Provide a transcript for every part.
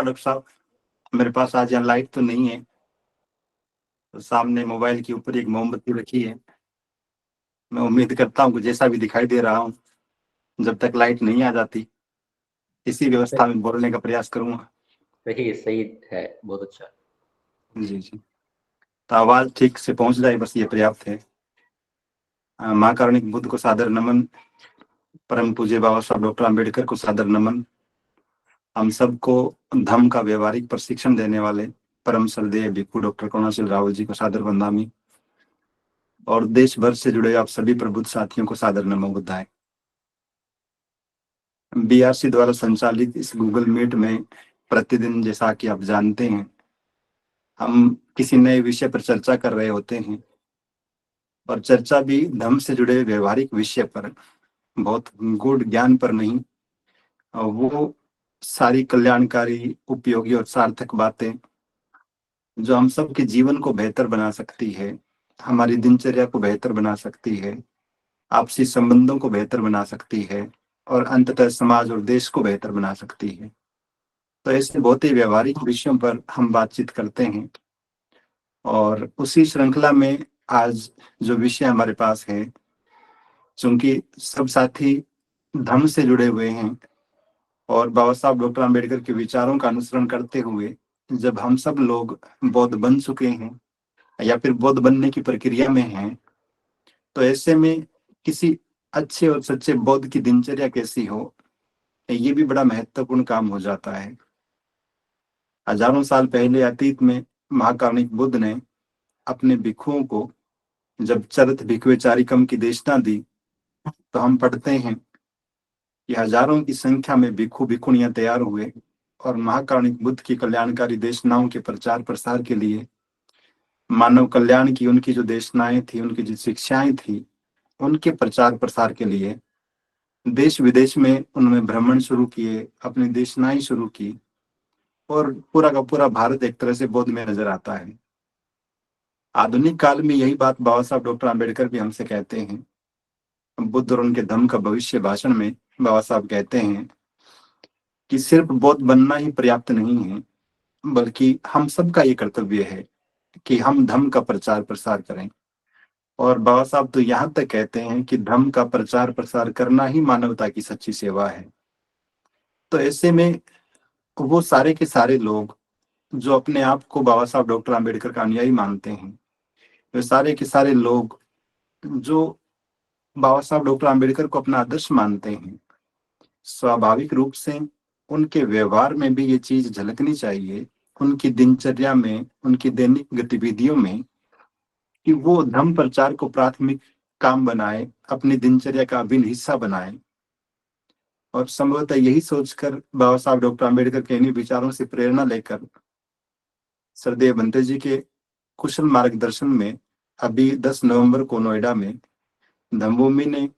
Doctor साहब, मेरे पास आज यहाँ लाइट तो नहीं है। तो सामने मोबाइल के ऊपर एक मोमबत्ती रखी है। मैं उम्मीद करता हूँ कि जैसा भी दिखाई दे रहा हूँ, जब तक लाइट नहीं आ जाती इसी व्यवस्था में बोलने का प्रयास करूंगा। सही सही है, बहुत अच्छा। जी जी। तो आवाज ठीक से पहुंच जाए, बस ये पर्याप्त है। माँ कारुणिक बुद्ध को सादर नमन। परम पूज्य बाबा साहब डॉक्टर आम्बेडकर को सादर नमन। हम सबको धम्म का व्यवहारिक प्रशिक्षण देने वाले परम श्रद्धेय भिक्खु डॉक्टर करुणाशील रावल जी को सादर वंदामी। और देश भर से जुड़े आप सभी प्रबुद्ध साथियों को सादर नमो बुद्धाय। बीआरसी द्वारा संचालित इस गूगल मीट में प्रतिदिन, जैसा कि आप जानते हैं, हम किसी नए विषय पर चर्चा कर रहे होते हैं। और चर्चा भी धर्म से जुड़े व्यवहारिक विषय पर, बहुत गूढ़ ज्ञान पर नहीं। और वो सारी कल्याणकारी, उपयोगी और सार्थक बातें जो हम सब के जीवन को बेहतर बना सकती है, हमारी दिनचर्या को बेहतर बना सकती है, आपसी संबंधों को बेहतर बना सकती है, और अंततः समाज और देश को बेहतर बना सकती है। तो ऐसे बहुत ही व्यवहारिक विषयों पर हम बातचीत करते हैं। और उसी श्रृंखला में आज जो विषय हमारे पास है, चूंकि सब साथी धर्म से जुड़े हुए हैं और बाबा साहब डॉक्टर आम्बेडकर के विचारों का अनुसरण करते हुए जब हम सब लोग बौद्ध बन चुके हैं या फिर बौद्ध बनने की प्रक्रिया में हैं, तो ऐसे में किसी अच्छे और सच्चे बौद्ध की दिनचर्या कैसी हो, ये भी बड़ा महत्वपूर्ण काम हो जाता है। हजारों साल पहले अतीत में महाकारुणिक बुद्ध ने अपने भिक्षुओं को जब चरत भिक्षुवे चारिकम की देशना दी, तो हम पढ़ते हैं कि हजारों की संख्या में भिक्षु भिक्षुणियां तैयार हुए और महाकारुणिक बुद्ध की कल्याणकारी देशनाओं के प्रचार प्रसार के लिए, मानव कल्याण की उनकी जो देशनाएं थी, उनकी जो शिक्षाएं थी, उनके प्रचार प्रसार के लिए देश विदेश में उन्होंने भ्रमण शुरू किए, अपनी देशनाएं शुरू की। और पूरा का पूरा भारत एक तरह से बौद्ध में नजर आता है। आधुनिक काल में यही बात बाबा साहब डॉक्टर आम्बेडकर भी हमसे कहते हैं। बुद्ध और उनके धम्म का भविष्य भाषण में बाबा साहब कहते हैं कि सिर्फ बौद्ध बनना ही पर्याप्त नहीं है, बल्कि हम सबका ये कर्तव्य है कि हम धम्म का प्रचार प्रसार करें। और बाबा साहब तो यहाँ तक कहते हैं कि धम्म का प्रचार प्रसार करना ही मानवता की सच्ची सेवा है। तो ऐसे में वो सारे के सारे लोग जो अपने आप को बाबा साहब डॉक्टर आम्बेडकर का अनुयायी मानते हैं, वे सारे के सारे लोग जो बाबा साहब डॉक्टर आम्बेडकर को अपना आदर्श मानते हैं, स्वाभाविक रूप से उनके व्यवहार में भी ये चीज झलकनी चाहिए, उनकी दिनचर्या में, उनकी दैनिक गतिविधियों में, कि वो धम्म प्रचार को प्राथमिक काम बनाए, अपनी दिनचर्या का अभिन्न हिस्सा बनाए। और संभवतः यही सोचकर बाबा साहब डॉक्टर आम्बेडकर के इन्हीं विचारों से प्रेरणा लेकर श्रद्धेय बंते जी के कुशल मार्गदर्शन में अभी 10 नवंबर को नोएडा में धम्मभूमि ने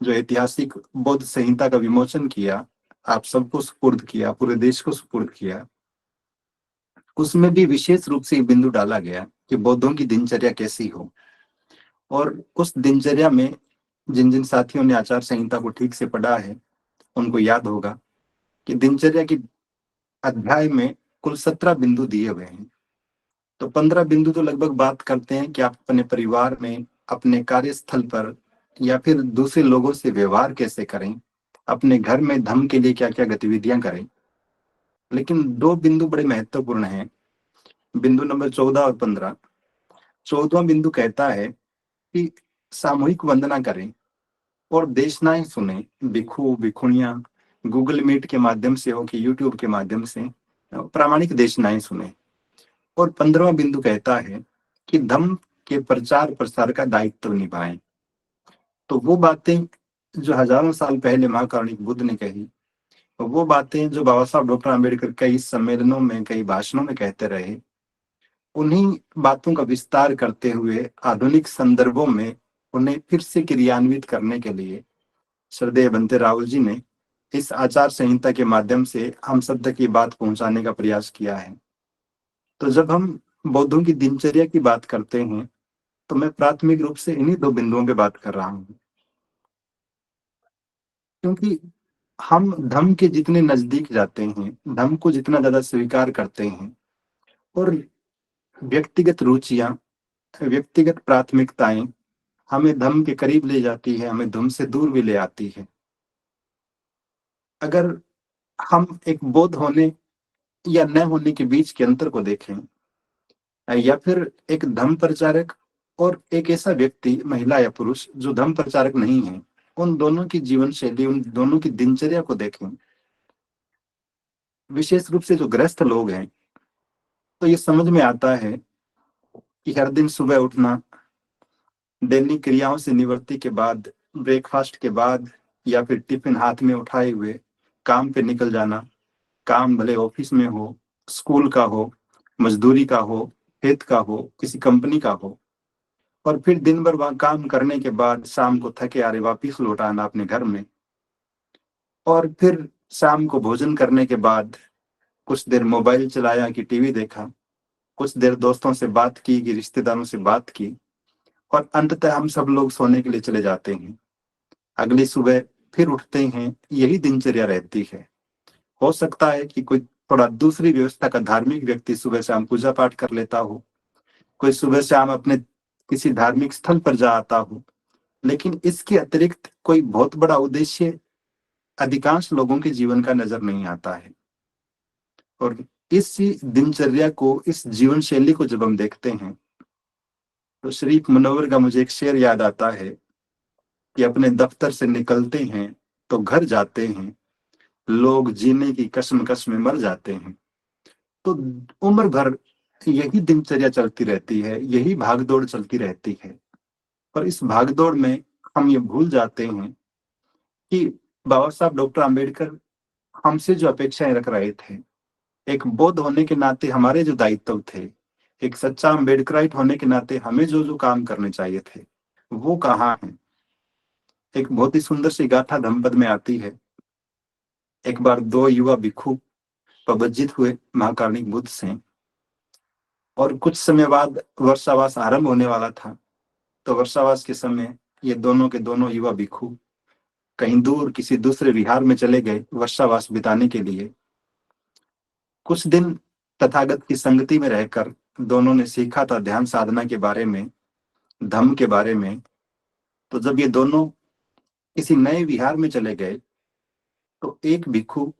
जो ऐतिहासिक बौद्ध संहिता का विमोचन किया, आप सबको सुपुर्द किया, पूरे देश को सुपुर्द किया, उसमें भी विशेष रूप से बिंदु डाला गया कि बौद्धों की दिनचर्या कैसी हो। और उस दिनचर्या में जिन जिन साथियों ने आचार संहिता को ठीक से पढ़ा है, उनको याद होगा कि दिनचर्या की अध्याय में कुल 17 बिंदु दिए हुए हैं। तो 15 बिंदु तो लगभग बात करते हैं कि आप अपने परिवार में, अपने कार्यस्थल पर या फिर दूसरे लोगों से व्यवहार कैसे करें, अपने घर में धर्म के लिए क्या क्या गतिविधियां करें। लेकिन 2 बिंदु बड़े महत्वपूर्ण हैं, बिंदु नंबर 14 और 15। 14वां बिंदु कहता है कि सामूहिक वंदना करें और देशनाएं सुने, भिक्षु भिक्षुणियां गूगल मीट के माध्यम से हो कि यूट्यूब के माध्यम से प्रामाणिक देशनाएं सुने। और 15वां बिंदु कहता है कि धम्म के प्रचार प्रसार का दायित्व निभाएं। तो वो बातें जो हजारों साल पहले महाकारुणिक बुद्ध ने कही, वो बातें जो बाबा साहब डॉक्टर आम्बेडकर कई सम्मेलनों में, कई भाषणों में कहते रहे, उन्हीं बातों का विस्तार करते हुए आधुनिक संदर्भों में उन्हें फिर से क्रियान्वित करने के लिए श्रद्धेय बंते रावल जी ने इस आचार संहिता के माध्यम से हम सब तक ये बात पहुंचाने का प्रयास किया है। तो जब हम बौद्धों की दिनचर्या की बात करते हैं, तो मैं प्राथमिक रूप से इन्हीं 2 बिंदुओं पे बात कर रहा हूँ। क्योंकि हम धर्म के जितने नजदीक जाते हैं, धर्म को जितना ज्यादा स्वीकार करते हैं, और व्यक्तिगत रुचियां, व्यक्तिगत प्राथमिकताएं हमें धर्म के करीब ले जाती है, हमें धर्म से दूर भी ले आती है। अगर हम एक बोध होने या न होने के बीच के अंतर को देखें, या फिर एक धर्म प्रचारक और एक ऐसा व्यक्ति, महिला या पुरुष, जो धर्म प्रचारक नहीं है, उन दोनों की जीवन शैली, उन दोनों की दिनचर्या को देखें, विशेष रूप से जो गृहस्थ लोग हैं, तो ये समझ में आता है कि हर दिन सुबह उठना, दैनिक क्रियाओं से निवृत्ति के बाद, ब्रेकफास्ट के बाद, या फिर टिफिन हाथ में उठाए हुए काम पे निकल जाना। काम भले ऑफिस में हो, स्कूल का हो, मजदूरी का हो, हित का हो, किसी कंपनी का हो, और फिर दिन भर वहां काम करने के बाद शाम को थके हारे वापिस लौट आना अपने घर में, और फिर शाम को भोजन करने के बाद कुछ देर मोबाइल चलाया कि टीवी देखा, कुछ देर दोस्तों से बात की कि रिश्तेदारों से बात की, और अंततः हम सब लोग सोने के लिए चले जाते हैं। अगली सुबह फिर उठते हैं, यही दिनचर्या रहती है। हो सकता है कि कोई थोड़ा दूसरी व्यवस्था का धार्मिक व्यक्ति सुबह शाम पूजा पाठ कर लेता हो, कोई सुबह शाम अपने किसी धार्मिक स्थल पर जा आता हो, लेकिन इसके अतिरिक्त कोई बहुत बड़ा उद्देश्य अधिकांश लोगों के जीवन का नजर नहीं आता है। और इस दिनचर्या को, इस जीवन शैली को जब हम देखते हैं, तो शरीफ मुनव्वर का मुझे एक शेर याद आता है कि अपने दफ्तर से निकलते हैं तो घर जाते हैं, लोग जीने की कश्मकश में मर जाते हैं। तो उम्र भर यही दिनचर्या चलती रहती है, यही भागदौड़ चलती रहती है, और इस भागदौड़ में हम ये भूल जाते हैं कि बाबा साहब डॉक्टर आम्बेडकर हमसे जो अपेक्षाएं रख रहे थे, एक बौद्ध होने के नाते हमारे जो दायित्व थे, एक सच्चा अम्बेडकराइट होने के नाते हमें जो जो काम करने चाहिए थे, वो कहाँ है। एक बहुत ही सुंदर सी गाथा धम्मपद में आती है। एक बार दो युवा भिक्षु प्रवज्जित हुए महाकारुणिक बुद्ध से, और कुछ समय बाद वर्षावास आरंभ होने वाला था। तो वर्षावास के समय ये दोनों के दोनों युवा भिक्षु कहीं दूर किसी दूसरे विहार में चले गए वर्षावास बिताने के लिए। कुछ दिन तथागत की संगति में रहकर दोनों ने सीखा था ध्यान साधना के बारे में, धम्म के बारे में। तो जब ये दोनों किसी नए विहार में चले गए, तो एक भिक्षु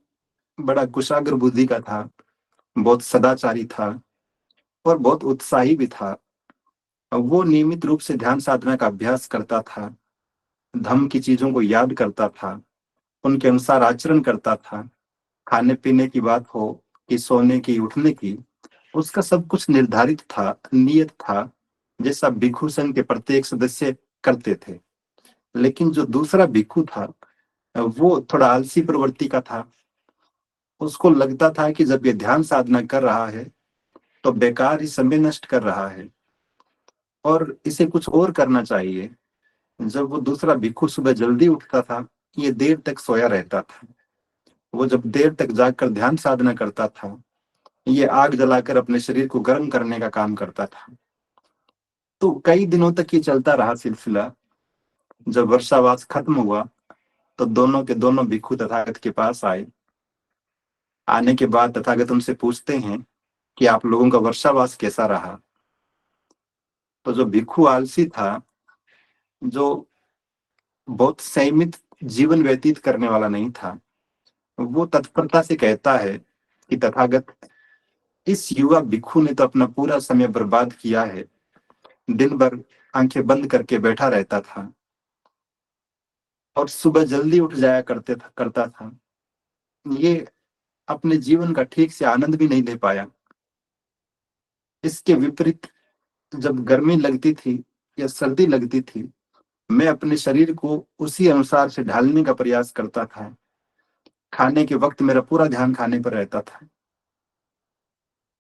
बड़ा कुशाग्र बुद्धि का था, बहुत सदाचारी था और बहुत उत्साही भी था। वो नियमित रूप से ध्यान साधना का अभ्यास करता था, धम्म की चीजों को याद करता था, उनके अनुसार आचरण करता था। खाने पीने की बात हो कि सोने की, उठने की, उसका सब कुछ निर्धारित था, नियत था, जैसा भिक्षु संघ के प्रत्येक सदस्य करते थे। लेकिन जो दूसरा भिक्षु था, वो थोड़ा आलसी प्रवृत्ति का था। उसको लगता था कि जब ये ध्यान साधना कर रहा है तो बेकार ही समय नष्ट कर रहा है और इसे कुछ और करना चाहिए। जब वो दूसरा भिक्षु सुबह जल्दी उठता था, ये देर तक सोया रहता था। वो जब देर तक जागकर ध्यान साधना करता था, ये आग जलाकर अपने शरीर को गर्म करने का काम करता था। तो कई दिनों तक ये चलता रहा सिलसिला। जब वर्षावास खत्म हुआ तो दोनों के दोनों भिक्षु तथागत के पास आए। आने के बाद तथागत उनसे पूछते हैं कि आप लोगों का वर्षावास कैसा रहा। तो जो भिक्षु आलसी था, जो बहुत संयमित जीवन व्यतीत करने वाला नहीं था, वो तत्परता से कहता है कि तथागत, इस युवा भिक्षु ने तो अपना पूरा समय बर्बाद किया है, दिन भर आंखें बंद करके बैठा रहता था और सुबह जल्दी उठ जाया करता था। ये अपने जीवन का ठीक से आनंद भी नहीं ले पाया। इसके विपरीत जब गर्मी लगती थी या सर्दी लगती थी, मैं अपने शरीर को उसी अनुसार से ढालने का प्रयास करता था। खाने के वक्त मेरा पूरा ध्यान खाने पर रहता था।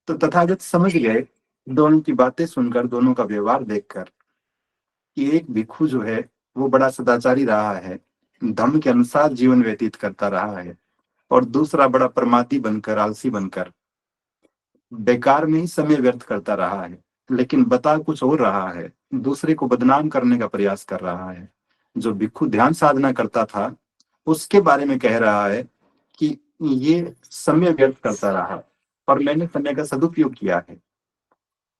तो तथागत समझ गए, दोनों की बातें सुनकर, दोनों का व्यवहार देखकर, कि एक भिक्षु जो है वो बड़ा सदाचारी रहा है, धम्म के अनुसार जीवन व्यतीत करता रहा है, और दूसरा बड़ा प्रमादी बनकर, आलसी बनकर बेकार में ही समय व्यर्थ करता रहा है, लेकिन बता कुछ और रहा है, दूसरे को बदनाम करने का प्रयास कर रहा है। जो भिक्षु ध्यान साधना करता था, उसके बारे में कह रहा है कि ये समय व्यर्थ करता रहा और मैंने समय का सदुपयोग किया है।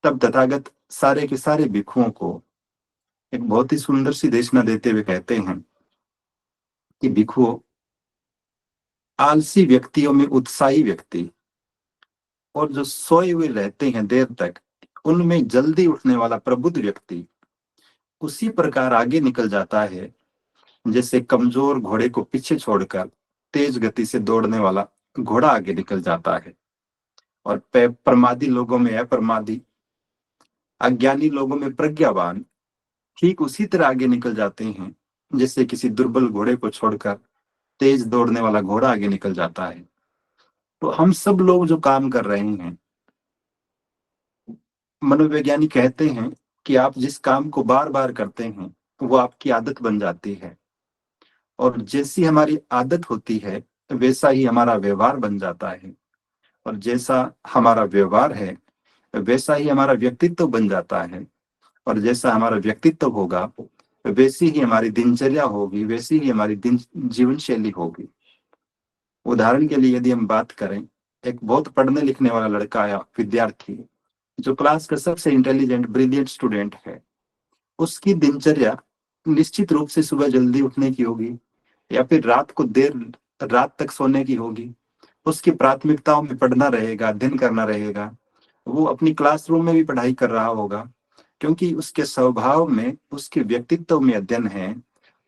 तब तथागत सारे के सारे भिक्षुओं को एक बहुत ही सुंदर सी देशना देते हुए कहते हैं कि भिक्षुओं, आलसी व्यक्तियों में उत्साही व्यक्ति और जो सोए हुए रहते हैं देर तक, उनमें जल्दी उठने वाला प्रबुद्ध व्यक्ति उसी प्रकार आगे निकल जाता है जैसे कमजोर घोड़े को पीछे छोड़कर तेज गति से दौड़ने वाला घोड़ा आगे निकल जाता है। और प्रमादी लोगों में अप्रमादी, अज्ञानी लोगों में प्रज्ञावान ठीक उसी तरह आगे निकल जाते हैं जैसे किसी दुर्बल घोड़े को छोड़कर तेज दौड़ने वाला घोड़ा आगे निकल जाता है। तो हम सब लोग जो काम कर रहे हैं, मनोवैज्ञानिक कहते हैं कि आप जिस काम को बार बार करते हैं वो आपकी आदत बन जाती है, और जैसी हमारी आदत होती है वैसा ही हमारा व्यवहार बन जाता है, और जैसा हमारा व्यवहार है वैसा ही हमारा व्यक्तित्व बन जाता है, और जैसा हमारा व्यक्तित्व होगा वैसी ही हमारी दिनचर्या होगी, वैसी ही हमारी जीवन शैली होगी। उदाहरण के लिए यदि हम बात करें, एक बहुत पढ़ने लिखने वाला लड़का या विद्यार्थी जो क्लास का सबसे इंटेलिजेंट ब्रिलियंट स्टूडेंट है, उसकी दिनचर्या निश्चित रूप से सुबह जल्दी उठने की होगी या फिर रात तक सोने की होगी। उसकी प्राथमिकताओं में पढ़ना रहेगा, अध्ययन करना रहेगा। वो अपनी क्लासरूम में भी पढ़ाई कर रहा होगा क्योंकि उसके स्वभाव में, उसके व्यक्तित्व में अध्ययन है,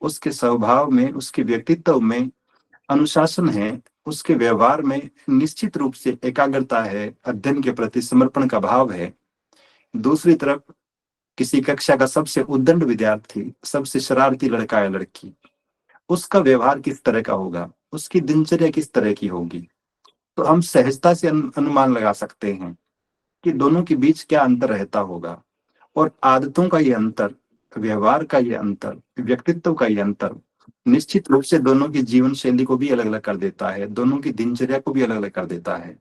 उसके स्वभाव में, उसके व्यक्तित्व में अनुशासन है, उसके व्यवहार में निश्चित रूप से एकाग्रता है, अध्ययन के प्रति समर्पण का भाव है। दूसरी तरफ किसी कक्षा का सबसे उद्दंड विद्यार्थी, सबसे शरारती लड़का या लड़की, उसका व्यवहार किस तरह का होगा, उसकी दिनचर्या किस तरह की होगी। तो हम सहजता से अनुमान लगा सकते हैं कि दोनों के बीच क्या अंतर रहता होगा। और आदतों का ये अंतर, व्यवहार का ये अंतर, व्यक्तित्व का ये अंतर निश्चित रूप से दोनों की जीवन शैली को भी अलग अलग कर देता है, दोनों की दिनचर्या को भी अलग अलग कर देता है।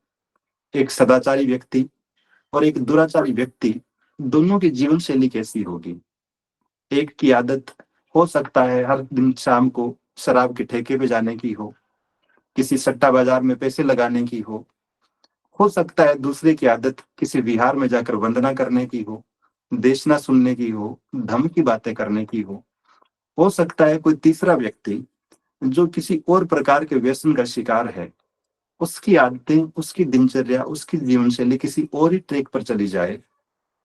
एक सदाचारी व्यक्ति और एक दुराचारी व्यक्ति, दोनों की जीवन शैली कैसी होगी। एक की आदत हो सकता है हर दिन शाम को शराब के ठेके पे जाने की हो, किसी सट्टा बाजार में पैसे लगाने की हो सकता है दूसरे की आदत किसी विहार में जाकर वंदना करने की हो, देशना सुनने की हो, धर्म की बातें करने की हो सकता है कोई तीसरा व्यक्ति जो किसी और प्रकार के व्यसन का शिकार है, उसकी आदतें, उसकी दिनचर्या, उसकी जीवन शैली किसी और ही ट्रैक पर चली जाए।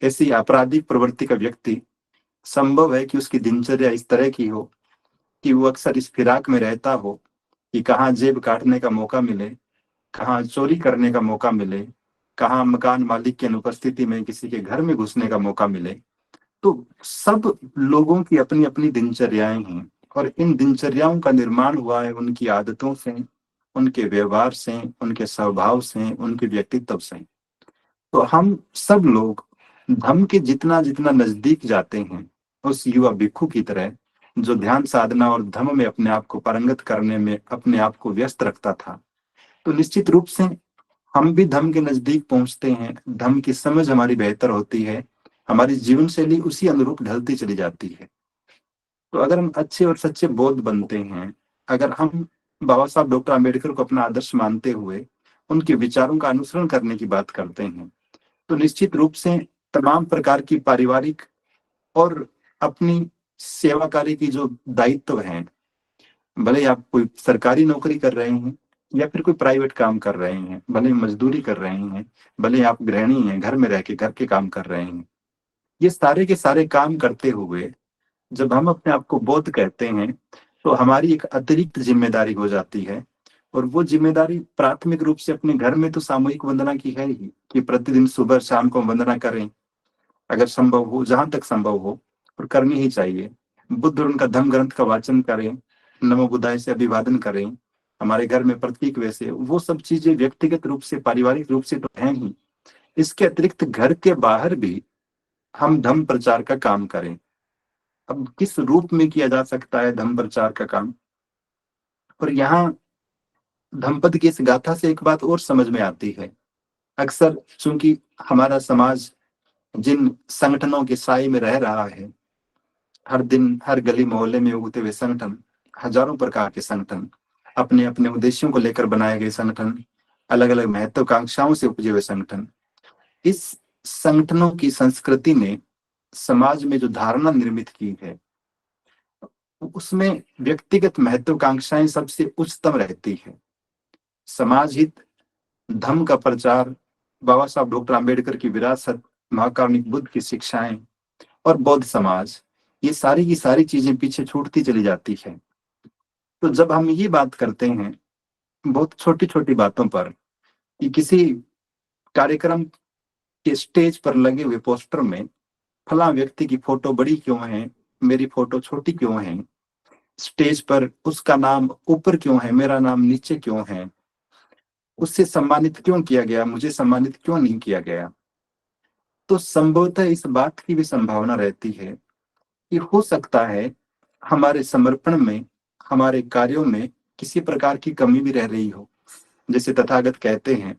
ऐसी आपराधिक प्रवृत्ति का व्यक्ति, संभव है कि उसकी दिनचर्या इस तरह की हो कि वो अक्सर इस फिराक में रहता हो कि कहाँ जेब काटने का मौका मिले, कहाँ चोरी करने का मौका मिले, कहाँ मकान मालिक की अनुपस्थिति में किसी के घर में घुसने का मौका मिले। तो सब लोगों की अपनी अपनी दिनचर्याएं हैं और इन दिनचर्याओं का निर्माण हुआ है उनकी आदतों से, उनके व्यवहार से, उनके स्वभाव से, उनके व्यक्तित्व से। तो हम सब लोग धम्म के जितना जितना नजदीक जाते हैं, उस युवा भिक्षु की तरह जो ध्यान साधना और धम्म में अपने आप को पारंगत करने में अपने आप को व्यस्त रखता था, तो निश्चित रूप से हम भी धम्म के नजदीक पहुंचते हैं, धम्म की समझ हमारी बेहतर होती है, हमारी जीवन शैली उसी अनुरूप ढलती चली जाती है। तो अगर हम अच्छे और सच्चे बौद्ध बनते हैं, अगर हम बाबा साहब डॉक्टर अम्बेडकर को अपना आदर्श मानते हुए उनके विचारों का अनुसरण करने की बात करते हैं, तो निश्चित रूप से तमाम प्रकार की पारिवारिक और अपनी सेवा कार्य की जो दायित्व हैं, भले आप कोई सरकारी नौकरी कर रहे हैं या फिर कोई प्राइवेट काम कर रहे हैं, भले मजदूरी कर रहे हैं, भले आप गृहिणी हैं, घर में रह के घर के काम कर रहे हैं, ये सारे के सारे काम करते हुए जब हम अपने आप को बौद्ध कहते हैं तो हमारी एक अतिरिक्त जिम्मेदारी हो जाती है। और वो जिम्मेदारी प्राथमिक रूप से अपने घर में तो सामूहिक वंदना की है ही कि प्रतिदिन सुबह शाम को वंदना करें, अगर संभव हो, जहां तक संभव हो, और करनी ही चाहिए। बुद्ध और उनका धम्म ग्रंथ का वाचन करें, नमो बुद्धाय से अभिवादन करें, हमारे घर में प्रतीक वैसे, वो सब चीजें व्यक्तिगत रूप से, पारिवारिक रूप से तो हैं ही। इसके अतिरिक्त घर के बाहर भी हम धम्म प्रचार का काम करें। अब किस रूप में किया जा सकता है धम्म प्रचार का काम, और यहाँ धम्मपद की इस गाथा से एक बात और समझ में आती है। अक्सर चूंकि हमारा समाज जिन संगठनों के साए में रह रहा है, हर दिन हर गली मोहल्ले में उगते हुए संगठन, हजारों प्रकार के संगठन, अपने अपने उद्देश्यों को लेकर बनाए गए संगठन, अलग अलग महत्वाकांक्षाओं से उपजे हुए संगठन, इस संगठनों की संस्कृति ने समाज में जो धारणा निर्मित की है उसमें व्यक्तिगत महत्वाकांक्षाएं सबसे उच्चतम रहती है। समाज हित, धर्म का प्रचार, बाबा साहब डॉक्टर आम्बेडकर की विरासत, महाकारुणिक बुद्ध की शिक्षाएं और बौद्ध समाज, ये सारी की सारी चीजें पीछे छूटती चली जाती है। तो जब हम ये बात करते हैं बहुत छोटी छोटी बातों पर कि किसी कार्यक्रम के स्टेज पर लगे हुए पोस्टर में फला व्यक्ति की फोटो बड़ी क्यों है, मेरी फोटो छोटी क्यों है, स्टेज पर उसका नाम ऊपर क्यों है, मेरा नाम नीचे क्यों है, उससे सम्मानित क्यों किया गया, मुझे सम्मानित क्यों नहीं किया गया, तो संभवतः इस बात की भी संभावना रहती है कि हो सकता है हमारे समर्पण में, हमारे कार्यों में किसी प्रकार की कमी भी रह रही हो। जैसे तथागत कहते हैं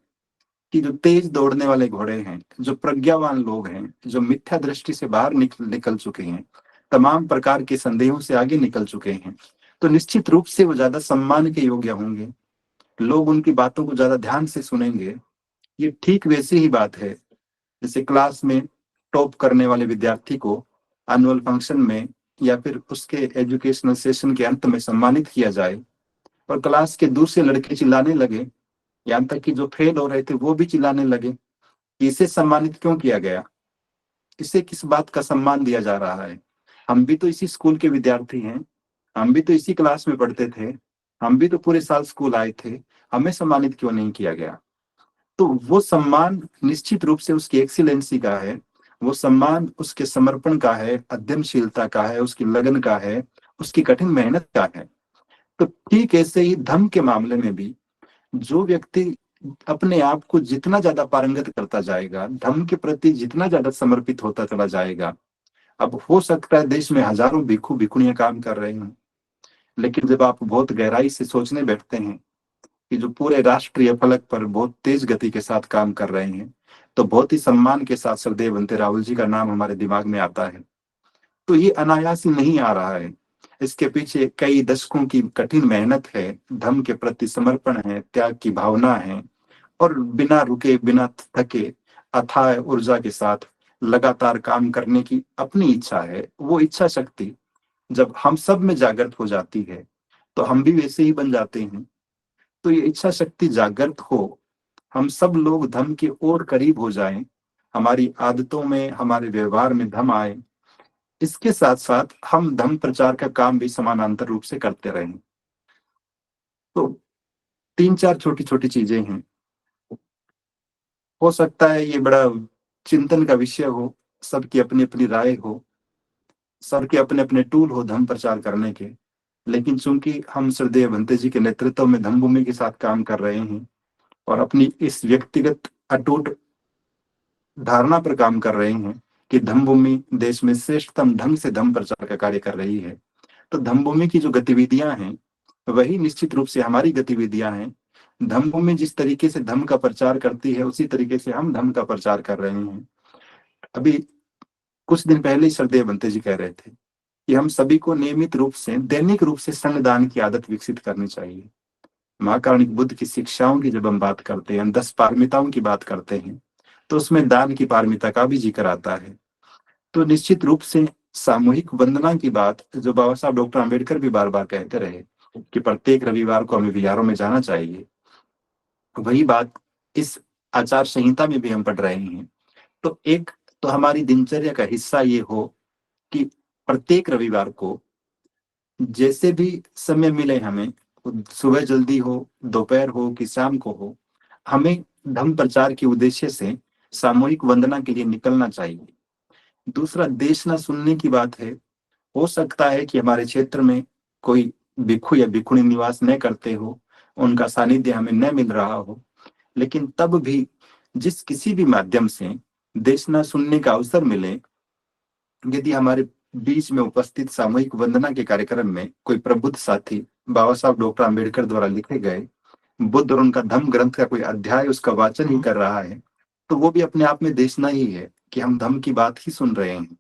कि जो तेज दौड़ने वाले घोड़े हैं, जो प्रज्ञावान लोग हैं, जो मिथ्या दृष्टि से बाहर निकल चुके हैं, तमाम प्रकार के संदेहों से आगे निकल चुके हैं, तो निश्चित रूप से वो ज्यादा सम्मान के योग्य होंगे, लोग उनकी बातों को ज्यादा ध्यान से सुनेंगे। ये ठीक वैसी ही बात है जैसे क्लास में टॉप करने वाले विद्यार्थी को एनुअल फंक्शन में या फिर उसके एजुकेशनल सेशन के अंत में सम्मानित किया जाए और क्लास के दूसरे लड़के चिल्लाने लगे, यहाँ तक कि जो फेल हो रहे थे वो भी चिल्लाने लगे कि इसे सम्मानित क्यों किया गया, इसे किस बात का सम्मान दिया जा रहा है, हम भी तो इसी स्कूल के विद्यार्थी हैं, हम भी तो इसी क्लास में पढ़ते थे, हम भी तो पूरे साल स्कूल आए थे, हमें सम्मानित क्यों नहीं किया गया। तो वो सम्मान निश्चित रूप से उसकी एक्सीलेंसी का है, वो सम्मान उसके समर्पण का है, अध्ययनशीलता का है, उसकी लगन का है, उसकी कठिन मेहनत का है। तो ठीक ऐसे ही धर्म के मामले में भी जो व्यक्ति अपने आप को जितना ज्यादा पारंगत करता जाएगा, धर्म के प्रति जितना ज्यादा समर्पित होता चला जाएगा, अब हो सकता है देश में हजारों भिक्षु भिक्षुणियां काम कर रहे हैं, लेकिन जब आप बहुत गहराई से सोचने बैठते हैं कि जो पूरे राष्ट्रीय फलक पर बहुत तेज गति के साथ काम कर रहे हैं, तो बहुत ही सम्मान के साथ श्रद्धेय बनते राहुल जी का नाम हमारे दिमाग में आता है। तो ये अनायास ही नहीं आ रहा है, इसके पीछे कई दशकों की कठिन मेहनत है, धर्म के प्रति समर्पण है, त्याग की भावना है और बिना रुके बिना थके अथाह ऊर्जा के साथ लगातार काम करने की अपनी इच्छा है। वो इच्छा शक्ति जब हम सब में जागृत हो जाती है तो हम भी वैसे ही बन जाते हैं। तो ये इच्छा शक्ति जागृत हो, हम सब लोग धर्म के और करीब हो जाएं, हमारी आदतों में, हमारे व्यवहार में धर्म आए, इसके साथ साथ हम धर्म प्रचार का काम भी समानांतर रूप से करते रहें। तो तीन चार छोटी छोटी चीजें हैं, हो सकता है ये बड़ा चिंतन का विषय हो, सबकी अपनी अपनी राय हो, सबके अपने अपने टूल हो धर्म प्रचार करने के, लेकिन चूंकि हम श्रद्धेय भंते जी के नेतृत्व में धम्म भूमि के साथ काम कर रहे हैं और अपनी इस व्यक्तिगत अटूट धारणा पर काम कर रहे हैं कि धम्म भूमि देश में श्रेष्ठतम ढंग से धम्म प्रचार का कार्य कर रही है, तो धम्म भूमि की जो गतिविधियां हैं वही निश्चित रूप से हमारी गतिविधियां हैं। धम्म भूमि जिस तरीके से धम्म का प्रचार करती है उसी तरीके से हम धम्म का प्रचार कर रहे हैं। अभी कुछ दिन पहले ही श्रद्धेय भंते जी कह रहे थे कि हम सभी को नियमित रूप से दैनिक रूप से संगदान की आदत विकसित करनी चाहिए। महाकारुणिक बुद्ध की शिक्षाओं की जब हम बात करते हैं, 10 पारमिताओं की बात करते हैं, तो उसमें दान की पारमिता का भी जिक्र आता है। तो निश्चित रूप से सामूहिक वंदना की बात जो बाबा साहब डॉक्टर आम्बेडकर भी बार बार कहते रहे कि प्रत्येक रविवार को हमें विहारों में जाना चाहिए, वही बात इस आचार संहिता में भी हम पढ़ रहे हैं। तो एक तो हमारी दिनचर्या का हिस्सा ये हो कि प्रत्येक रविवार को जैसे भी समय मिले हमें, सुबह जल्दी हो, दोपहर हो कि शाम को हो, हमें धर्म प्रचार के उद्देश्य से सामूहिक वंदना के लिए निकलना चाहिए। दूसरा, देश ना सुनने की बात है, हो सकता है कि हमारे क्षेत्र में कोई भिक्षु या भिक्षुणी निवास न करते हो, उनका सानिध्य हमें न मिल रहा हो, लेकिन तब भी जिस किसी भी माध्यम से देश ना सुनने का अवसर मिले, यदि हमारे बीच में उपस्थित सामूहिक वंदना के कार्यक्रम में कोई प्रबुद्ध साथी बाबा साहब डॉक्टर आम्बेडकर द्वारा लिखे गए बुद्ध और उनका धम्म ग्रंथ का कोई अध्याय उसका वाचन ही कर रहा है, तो वो भी अपने आप में देशना ही है कि हम धम्म की बात ही सुन रहे हैं।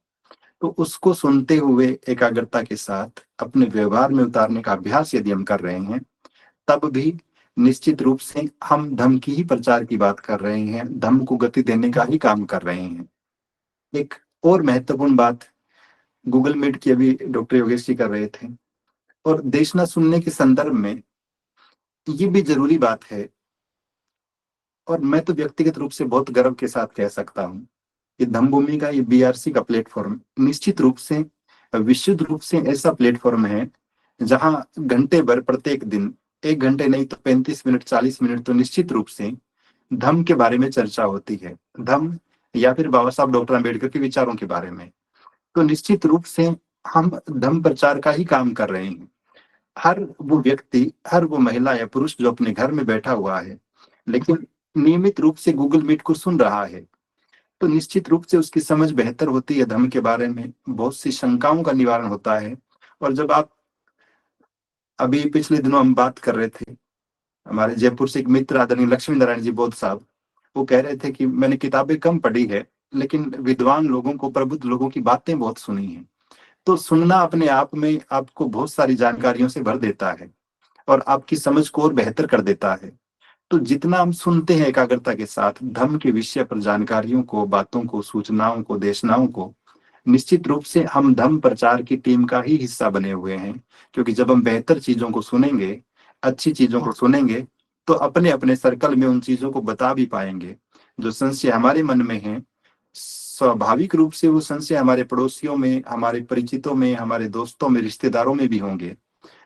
तो उसको सुनते हुए एकाग्रता के साथ अपने व्यवहार में उतारने का अभ्यास यदि हम कर रहे हैं, तब भी निश्चित रूप से हम धम्म की ही प्रचार की बात कर रहे हैं, धम्म को गति देने का ही काम कर रहे हैं। एक और महत्वपूर्ण बात गूगल मीट की अभी डॉक्टर योगेश जी कर रहे थे, और देखना सुनने के संदर्भ में ये भी जरूरी बात है, और मैं तो व्यक्तिगत रूप से बहुत गर्व के साथ कह सकता हूँ, ये धम्मभूमि का, ये बीआरसी का प्लेटफॉर्म निश्चित रूप से विशुद्ध रूप से ऐसा प्लेटफॉर्म है जहां घंटे भर प्रत्येक दिन, 1 घंटे नहीं तो 35 मिनट 40 मिनट तो निश्चित रूप से धम्म के बारे में चर्चा होती है, धम्म या फिर बाबा साहब डॉक्टर अम्बेडकर के विचारों के बारे में। तो निश्चित रूप से हम धम्म प्रचार का ही काम कर रहे हैं। हर वो व्यक्ति, हर वो महिला या पुरुष जो अपने घर में बैठा हुआ है लेकिन नियमित रूप से गूगल मीट को सुन रहा है, तो निश्चित रूप से उसकी समझ बेहतर होती है धम्म के बारे में, बहुत सी शंकाओं का निवारण होता है। और जब आप, अभी पिछले दिनों हम बात कर रहे थे, हमारे जयपुर से एक मित्र आदरणीय लक्ष्मी नारायण जी बौद्ध साहब, वो कह रहे थे कि मैंने किताबें कम पढ़ी है लेकिन विद्वान लोगों को, प्रबुद्ध लोगों की बातें बहुत सुनी हैं। तो सुनना अपने आप में आपको बहुत सारी जानकारियों से भर देता है और आपकी समझ को और बेहतर कर देता है। तो जितना हम सुनते हैं एकाग्रता के साथ धम्म के विषय पर जानकारियों को, बातों को, सूचनाओं को, देशनाओं को, निश्चित रूप से हम धम्म प्रचार की टीम का ही हिस्सा बने हुए हैं। क्योंकि जब हम बेहतर चीजों को सुनेंगे, अच्छी चीजों को सुनेंगे, तो अपने अपने सर्कल में उन चीजों को बता भी पाएंगे। जो संशय हमारे मन में है, स्वाभाविक रूप से वो संशय हमारे पड़ोसियों में, हमारे परिचितों में, हमारे दोस्तों में, रिश्तेदारों में भी होंगे।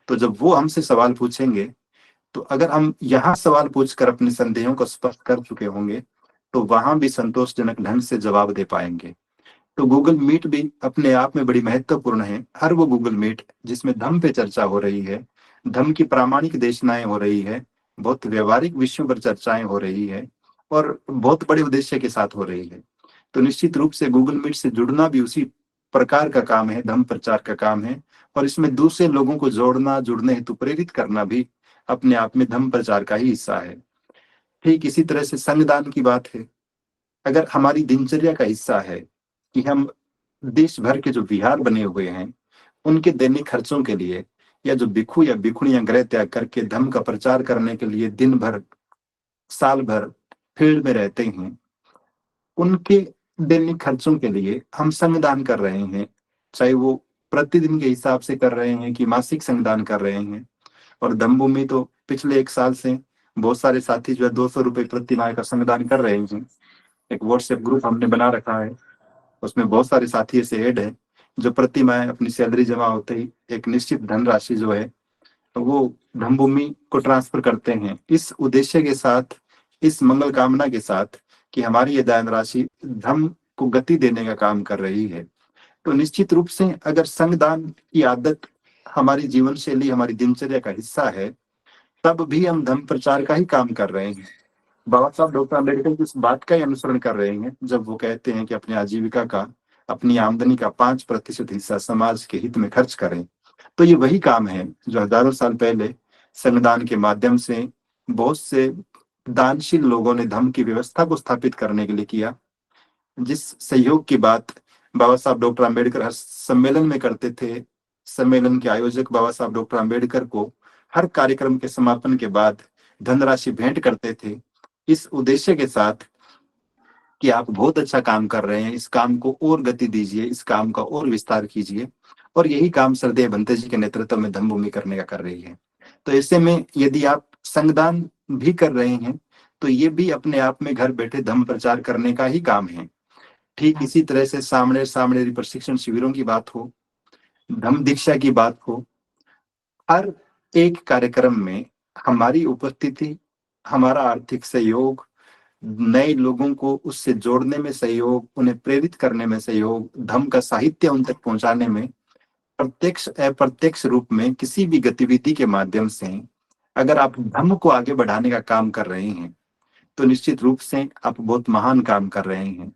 तो जब वो हमसे सवाल पूछेंगे, तो अगर हम यहाँ सवाल पूछकर अपने संदेहों को स्पष्ट कर चुके होंगे, तो वहां भी संतोषजनक ढंग से जवाब दे पाएंगे। तो गूगल मीट भी अपने आप में बड़ी महत्वपूर्ण है। हर वो गूगल मीट जिसमें धम्म पे चर्चा हो रही है, धम्म की प्रामाणिक देशनाएं हो रही है, बहुत व्यवहारिक विषयों पर चर्चाएं हो रही है और बहुत बड़े उद्देश्य के साथ हो रही है, तो निश्चित रूप से गूगल मीट से जुड़ना भी उसी प्रकार का काम है, धम्म प्रचार का काम है। और इसमें दूसरे लोगों को जोड़ना, जुड़ने हेतु प्रेरित करना भी अपने आप में धम्म प्रचार का ही हिस्सा है। ठीक इसी तरह से संगदान की बात है। अगर हमारी दिनचर्या का हिस्सा है कि हम देश भर के जो विहार बने हुए हैं उनके दैनिक खर्चों के लिए, या जो भिक्षु या भिक्षुणियां गृह त्याग करके धम्म का प्रचार करने के लिए दिन भर, साल भर फील्ड में रहते हैं, उनके दैनिक खर्चों के लिए हम संगदान कर रहे हैं, चाहे वो प्रतिदिन के हिसाब से कर रहे हैं कि मासिक संगदान कर रहे हैं। और धम्मभूमि तो पिछले 1 साल से बहुत सारे साथी जो है 200 रुपए प्रति माह का संगदान कर रहे हैं। एक व्हाट्सएप ग्रुप हमने बना रखा है, उसमें बहुत सारे साथी ऐसे ऐड है जो प्रति माह अपनी सैलरी जमा होते ही एक निश्चित धनराशि जो है तो वो धम्मभूमि को ट्रांसफर करते हैं, इस उद्देश्य के साथ, इस मंगल कामना के साथ कि हमारी ये दान राशि धम्म को गति देने का काम कर रही है। तो निश्चित रूप से अगर संगदान की आदत हमारी जीवन शैली, हमारी दिनचर्या का हिस्सा है, तब भी हम धम्म प्रचार का ही काम कर रहे हैं। बाबा साहब डॉक्टर अम्बेडकर की इस बात का ही अनुसरण कर रहे हैं जब वो कहते हैं कि अपनी आजीविका का, अपनी आमदनी का 5% हिस्सा समाज के हित में खर्च करें। तो ये वही काम है जो हजारों साल पहले संविधान के माध्यम से बहुत से दानशील लोगों ने धम्म की व्यवस्था को स्थापित करने के लिए किया। जिस सहयोग की बात बाबा साहब डॉक्टर अम्बेडकर हर सम्मेलन में करते थे, सम्मेलन के आयोजक बाबा साहब डॉक्टर अम्बेडकर को हर कार्यक्रम के समापन के बाद धनराशि भेंट करते थे, इस उद्देश्य के साथ कि आप बहुत अच्छा काम कर रहे हैं, इस काम को और गति दीजिए, इस काम का और विस्तार कीजिए। और यही काम श्रद्धेय भंते जी के नेतृत्व में धम्मभूमि करने का कर रही है। तो ऐसे में यदि आप संगदान भी कर रहे हैं तो ये भी अपने आप में घर बैठे धम्म प्रचार करने का ही काम है। ठीक इसी तरह से सामने प्रशिक्षण शिविरों की बात हो, धम्म दीक्षा की बात हो, हर एक कार्यक्रम में हमारी उपस्थिति, हमारा आर्थिक सहयोग, नए लोगों को उससे जोड़ने में सहयोग, उन्हें प्रेरित करने में सहयोग, धम्म का साहित्य उन तक पहुंचाने में प्रत्यक्ष अप्रत्यक्ष रूप में किसी भी गतिविधि के माध्यम से अगर आप धम्म को आगे बढ़ाने का काम कर रहे हैं तो निश्चित रूप से आप बहुत महान काम कर रहे हैं।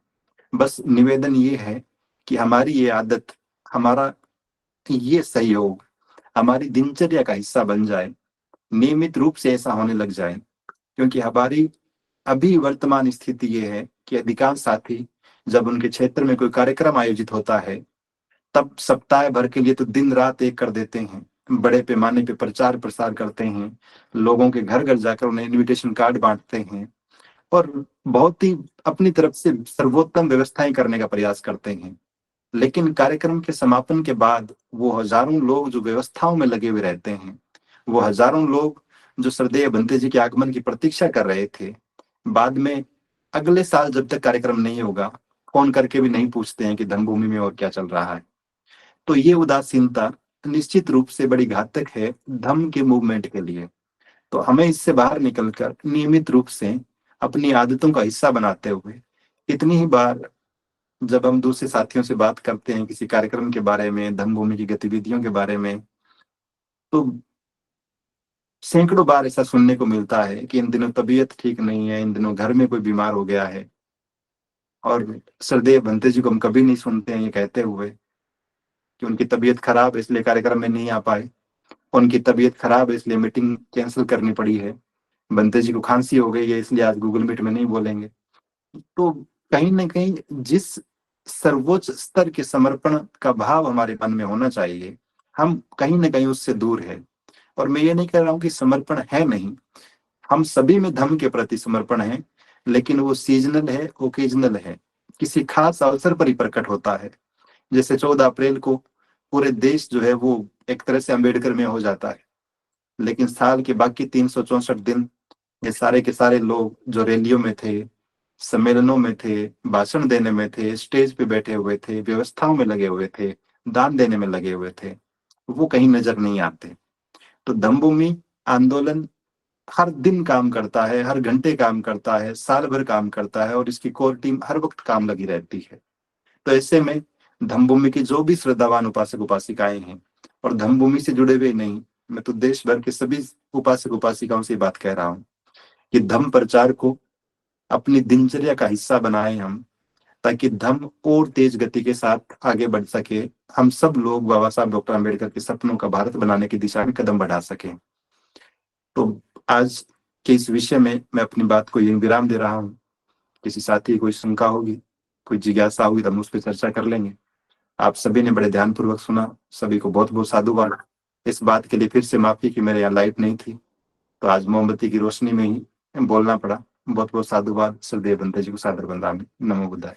बस निवेदन ये है कि हमारी ये आदत, हमारा ये सहयोग हमारी दिनचर्या का हिस्सा बन जाए, नियमित रूप से ऐसा होने लग जाए। क्योंकि हमारी अभी वर्तमान स्थिति ये है कि अधिकांश साथी जब उनके क्षेत्र में कोई कार्यक्रम आयोजित होता है तब सप्ताह भर के लिए तो दिन रात एक कर देते हैं, बड़े पैमाने पे प्रचार प्रसार करते हैं, लोगों के घर घर जाकर उन्हें इनविटेशन कार्ड बांटते हैं और बहुत ही अपनी तरफ से सर्वोत्तम व्यवस्थाएं करने का प्रयास करते हैं। लेकिन कार्यक्रम के समापन के बाद वो हजारों लोग जो व्यवस्थाओं में लगे हुए रहते हैं, वो हजारों लोग जो श्रद्धेय बंते जी के आगमन की प्रतीक्षा कर रहे थे, बाद में अगले साल जब तक कार्यक्रम नहीं होगा फोन करके भी नहीं पूछते हैं कि धर्मभूमि में और क्या चल रहा है। तो ये उदासीनता निश्चित रूप से बड़ी घातक है धम्म के मूवमेंट के लिए। तो हमें इससे बाहर निकलकर नियमित रूप से अपनी आदतों का हिस्सा बनाते हुए, इतनी ही बार जब हम दूसरे साथियों से बात करते हैं किसी कार्यक्रम के बारे में, धर्मभूमि की गतिविधियों के बारे में, तो सैकड़ों बार ऐसा सुनने को मिलता है कि इन दिनों तबीयत ठीक नहीं है, इन दिनों घर में कोई बीमार हो गया है। और श्रद्धेय भंते जी को हम कभी नहीं सुनते हैं ये कहते हुए कि उनकी तबीयत खराब है इसलिए कार्यक्रम में नहीं आ पाए, उनकी तबीयत खराब है इसलिए मीटिंग कैंसिल करनी पड़ी है, बंते जी को खांसी हो गई है इसलिए आज गूगल मीट में नहीं बोलेंगे। तो कहीं ना कहीं जिस सर्वोच्च स्तर के समर्पण का भाव हमारे मन में होना चाहिए, हम कहीं ना कहीं उससे दूर है। और मैं ये नहीं कह रहा हूँ कि समर्पण है नहीं, हम सभी में धर्म के प्रति समर्पण है, लेकिन वो सीजनल है, ओकेजनल है, किसी खास अवसर पर ही प्रकट होता है। जैसे 14 अप्रैल को पूरे देश जो है वो एक तरह से अम्बेडकर में हो जाता है, लेकिन साल के बाकी 364 दिन ये सारे के सारे लोग जो रैलियों में थे, सम्मेलनों में थे, भाषण देने में थे, स्टेज पे बैठे हुए थे, व्यवस्थाओं में लगे हुए थे, दान देने में लगे हुए थे, वो कहीं नजर नहीं आते। तो धम्मभूमि आंदोलन हर दिन काम करता है, हर घंटे काम करता है, साल भर काम करता है और इसकी कोर टीम हर वक्त काम लगी रहती है। तो ऐसे में धम्मभूमि की जो भी श्रद्धावान उपासक उपासिकाएं हैं, और धम्मभूमि से जुड़े हुए नहीं, मैं तो देश भर के सभी उपासक उपासिकाओं से बात कह रहा हूँ कि धम्म प्रचार को अपनी दिनचर्या का हिस्सा बनाए हम, ताकि धम्म और तेज गति के साथ आगे बढ़ सके, हम सब लोग बाबा साहब डॉक्टर अम्बेडकर के सपनों का भारत बनाने की दिशा में कदम बढ़ा सकें। तो आज के इस विषय में मैं अपनी बात को यही विराम दे रहा हूँ। किसी साथी की कोई शंका होगी, कोई जिज्ञासा होगी तो हम उस पर चर्चा कर लेंगे। आप सभी ने बड़े ध्यानपूर्वक सुना, सभी को बहुत बहुत साधुवाद। इस बात के लिए फिर से माफी कि मेरे यहाँ लाइट नहीं थी, तो आज मोमबत्ती की रोशनी में ही बोलना पड़ा। बहुत बहुत साधुवाद। श्रद्धेय बंते जी को सादर वंदना। नमो बुद्धाय।